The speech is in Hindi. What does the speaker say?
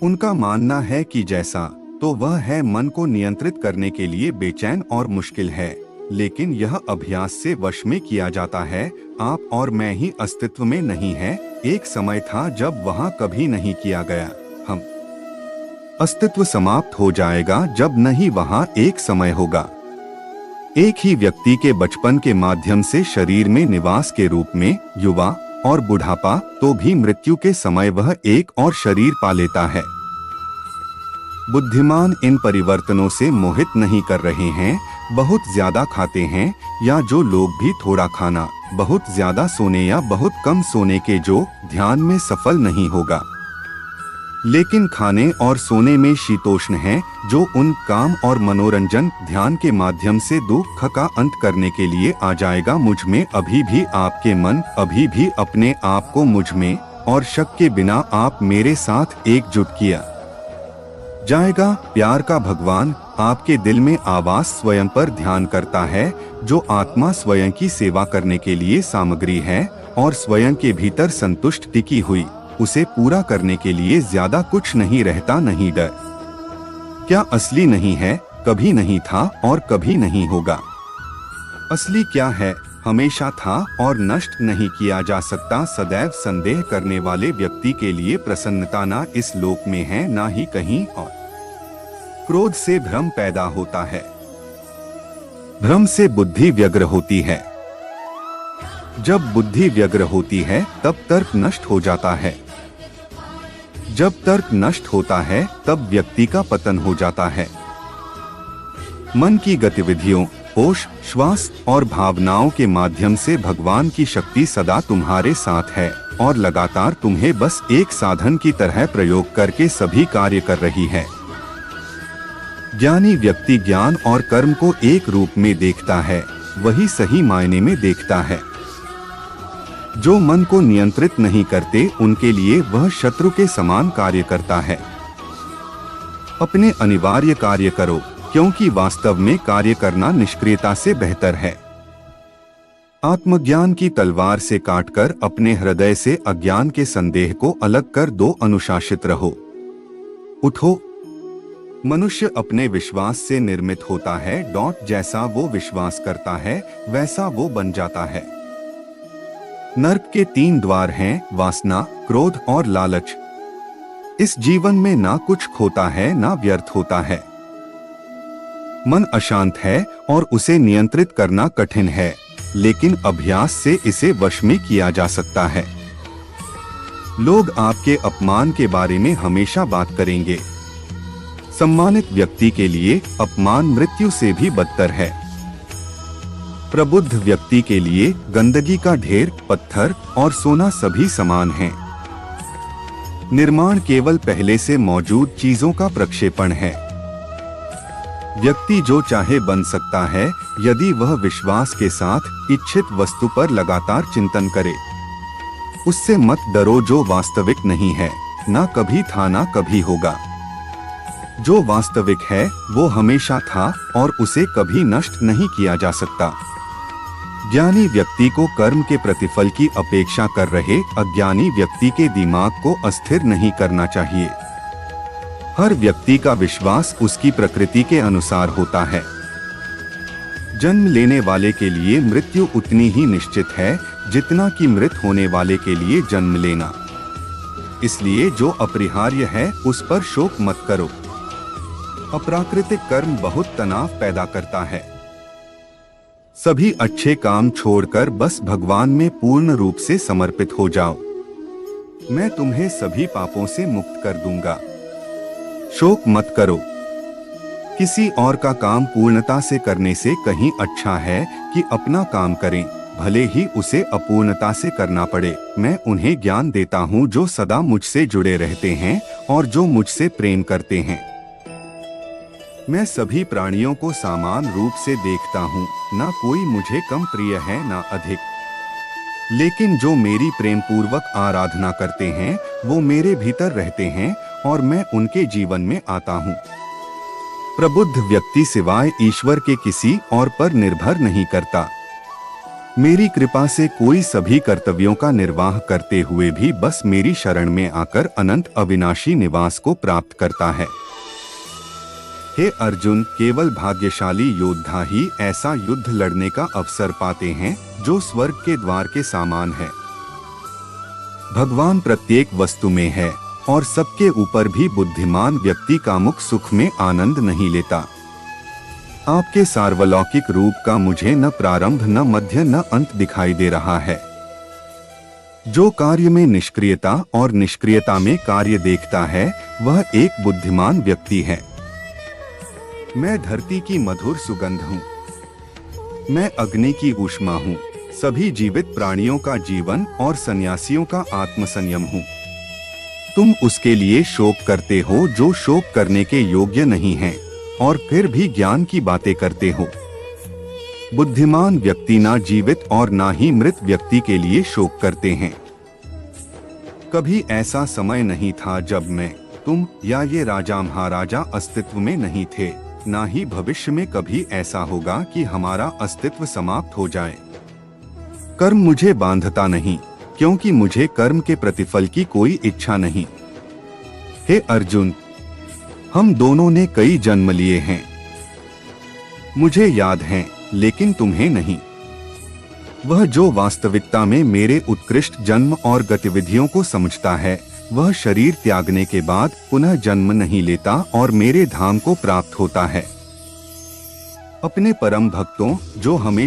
उनका मानना है कि जैसा तो वह है, मन को नियंत्रित करने के लिए बेचैन और मुश्किल है, लेकिन यह अभ्यास से वश में किया जाता है। आप और मैं ही अस्तित्व में नहीं है। एक समय था जब वहाँ कभी नहीं किया गया। हम अस्तित्व समाप्त हो जाएगा जब नहीं वहाँ एक समय होगा। एक ही व्यक्ति के बचपन के माध्यम से शरीर में निवास के रूप में युवा और बुढ़ापा, तो भी मृत्यु के समय वह एक और शरीर पा लेता है। बुद्धिमान इन परिवर्तनों से मोहित नहीं कर रहे हैं। बहुत ज्यादा खाते हैं या जो लोग भी थोड़ा खाना, बहुत ज्यादा सोने या बहुत कम सोने के जो ध्यान में सफल नहीं होगा, लेकिन खाने और सोने में शीतोष्ण हैं, जो उन काम और मनोरंजन ध्यान के माध्यम से दुख का अंत करने के लिए आ जाएगा। मुझ में अभी भी आपके मन, अभी भी अपने आप को मुझ में और शक के बिना आप मेरे साथ एकजुट किया जाएगा। प्यार का भगवान आपके दिल में आवास स्वयं पर ध्यान करता है, जो आत्मा स्वयं की सेवा करने के लिए सामग्री है और स्वयं के भीतर संतुष्ट टिकी हुई, उसे पूरा करने के लिए ज्यादा कुछ नहीं रहता, नहीं डर। क्या असली नहीं है, कभी नहीं था और कभी नहीं होगा। असली क्या है, हमेशा था और नष्ट नहीं किया जा सकता। सदैव संदेह करने वाले व्यक्ति के लिए प्रसन्नता ना इस लोक में है, ना ही कहीं और। क्रोध से भ्रम पैदा होता है, भ्रम से बुद्धि व्यग्र होती है। जब बुद्धि व्यग्र होती है तब तर्क नष्ट हो जाता है। जब तर्क नष्ट होता है तब व्यक्ति का पतन हो जाता है। मन की गतिविधियों, होश, श्वास और भावनाओं के माध्यम से भगवान की शक्ति सदा तुम्हारे साथ है और लगातार तुम्हें बस एक साधन की तरह प्रयोग करके सभी कार्य कर रही है। ज्ञानी व्यक्ति ज्ञान और कर्म को एक रूप में देखता है, वही सही मायने में देखता है। जो मन को नियंत्रित नहीं करते, उनके लिए वह शत्रु के समान कार्य करता है। अपने अनिवार्य कार्य करो, क्योंकि वास्तव में कार्य करना निष्क्रियता से बेहतर है। आत्मज्ञान की तलवार से काटकर अपने हृदय से अज्ञान के संदेह को अलग कर दो। अनुशासित रहो, उठो। मनुष्य अपने विश्वास से निर्मित होता है। जैसा वो विश्वास करता है वैसा वो बन जाता है। नर्क के 3 द्वार हैं, वासना, क्रोध और लालच। इस जीवन में ना कुछ खोता है ना व्यर्थ होता है। मन अशांत है और उसे नियंत्रित करना कठिन है, लेकिन अभ्यास से इसे वश में किया जा सकता है। लोग आपके अपमान के बारे में हमेशा बात करेंगे। सम्मानित व्यक्ति के लिए अपमान मृत्यु से भी बदतर है। प्रबुद्ध व्यक्ति के लिए गंदगी का ढेर, पत्थर और सोना सभी समान हैं। निर्माण केवल पहले से मौजूद चीजों का प्रक्षेपण है। व्यक्ति जो चाहे बन सकता है, यदि वह विश्वास के साथ इच्छित वस्तु पर लगातार चिंतन करे। उससे मत डरो जो वास्तविक नहीं है, ना कभी था ना कभी होगा। जो वास्तविक है वो हमेशा था और उसे कभी नष्ट नहीं किया जा सकता। ज्ञानी व्यक्ति को कर्म के प्रतिफल की अपेक्षा कर रहे अज्ञानी व्यक्ति के दिमाग को अस्थिर नहीं करना चाहिए। हर व्यक्ति का विश्वास उसकी प्रकृति के अनुसार होता है। जन्म लेने वाले के लिए मृत्यु उतनी ही निश्चित है जितना कि मृत होने वाले के लिए जन्म लेना। इसलिए जो अपरिहार्य है उस पर शोक मत करो। अप्राकृतिक कर्म बहुत तनाव पैदा करता है। सभी अच्छे काम छोड़कर बस भगवान में पूर्ण रूप से समर्पित हो जाओ। मैं तुम्हें सभी पापों से मुक्त कर दूंगा। शोक मत करो। किसी और का काम पूर्णता से करने से कहीं अच्छा है कि अपना काम करें, भले ही उसे अपूर्णता से करना पड़े। मैं उन्हें ज्ञान देता हूँ जो सदा मुझसे जुड़े रहते हैं और जो मुझसे प्रेम करते हैं। मैं सभी प्राणियों को समान रूप से देखता हूँ, ना कोई मुझे कम प्रिय है ना अधिक। लेकिन जो मेरी प्रेम पूर्वक आराधना करते हैं वो मेरे भीतर रहते हैं और मैं उनके जीवन में आता हूँ। प्रबुद्ध व्यक्ति सिवाय ईश्वर के किसी और पर निर्भर नहीं करता। मेरी कृपा से कोई सभी कर्तव्यों का निर्वाह करते हुए भी बस मेरी शरण में आकर अनंत अविनाशी निवास को प्राप्त करता है। हे अर्जुन, केवल भाग्यशाली योद्धा ही ऐसा युद्ध लड़ने का अवसर पाते हैं जो स्वर्ग के द्वार के समान है। भगवान प्रत्येक वस्तु में है और सबके ऊपर भी बुद्धिमान व्यक्ति का मुख सुख में आनंद नहीं लेता। आपके सार्वलौकिक रूप का मुझे न प्रारंभ न मध्य न अंत दिखाई दे रहा है। जो कार्य में निष्क्रियता और निष्क्रियता में कार्य देखता है वह एक बुद्धिमान व्यक्ति है। मैं धरती की मधुर सुगंध हूँ, मैं अग्नि की ऊष्मा हूँ, सभी जीवित प्राणियों का जीवन और सन्यासियों का आत्मसंयम हूँ। तुम उसके लिए शोक करते हो जो शोक करने के योग्य नहीं है और फिर भी ज्ञान की बातें करते हो। बुद्धिमान व्यक्ति ना जीवित और ना ही मृत व्यक्ति के लिए शोक करते हैं। कभी ऐसा समय नहीं था जब मैं, तुम या ये राजा महाराजा अस्तित्व में नहीं थे, ना ही भविष्य में कभी ऐसा होगा कि हमारा अस्तित्व समाप्त हो जाए। कर्म मुझे बांधता नहीं, क्योंकि मुझे कर्म के प्रतिफल की कोई इच्छा नहीं। हे अर्जुन, हम दोनों ने कई जन्म लिए हैं, मुझे याद हैं, लेकिन तुम्हें नहीं। वह जो वास्तविकता में मेरे उत्कृष्ट जन्म और गतिविधियों को समझता है, वह शरीर त्यागने के बाद पुनः जन्म नहीं लेता और मेरे धाम को प्राप्त होता है। अपने परम भक्तों जो हमें